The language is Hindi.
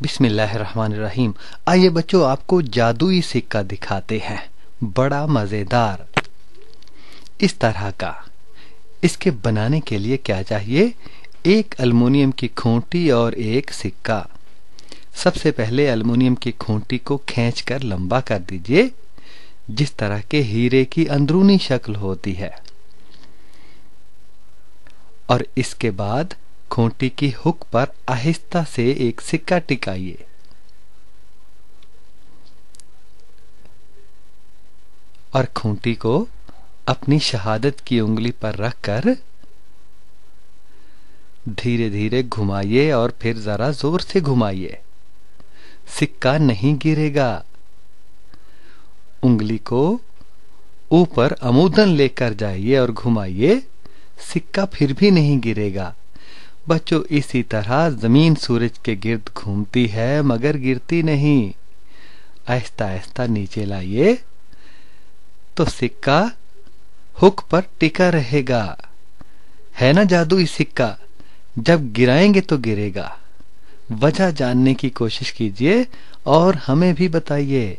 बिस्मिल्लाहिर्रहमानिर्रहीम। आइए बच्चों, आपको जादुई सिक्का दिखाते हैं, बड़ा मजेदार इस तरह का। इसके बनाने के लिए क्या चाहिए? एक अल्युमिनियम की खूंटी और एक सिक्का। सबसे पहले अल्युमिनियम की खूंटी को खींचकर लंबा कर दीजिए, जिस तरह के हीरे की अंदरूनी शक्ल होती है, और इसके बाद खूंटी की हुक पर आहिस्ता से एक सिक्का टिकाइए। और खूंटी को अपनी शहादत की उंगली पर रखकर धीरे धीरे घुमाइए और फिर जरा जोर से घुमाइए। सिक्का नहीं गिरेगा। उंगली को ऊपर अमूदन लेकर जाइए और घुमाइए, सिक्का फिर भी नहीं गिरेगा। बच्चों, इसी तरह जमीन सूरज के गिर्द घूमती है मगर गिरती नहीं। आहिस्ता आहिस्ता नीचे लाइए तो सिक्का हुक पर टिका रहेगा। है ना जादुई सिक्का? जब गिराएंगे तो गिरेगा। वजह जानने की कोशिश कीजिए और हमें भी बताइए।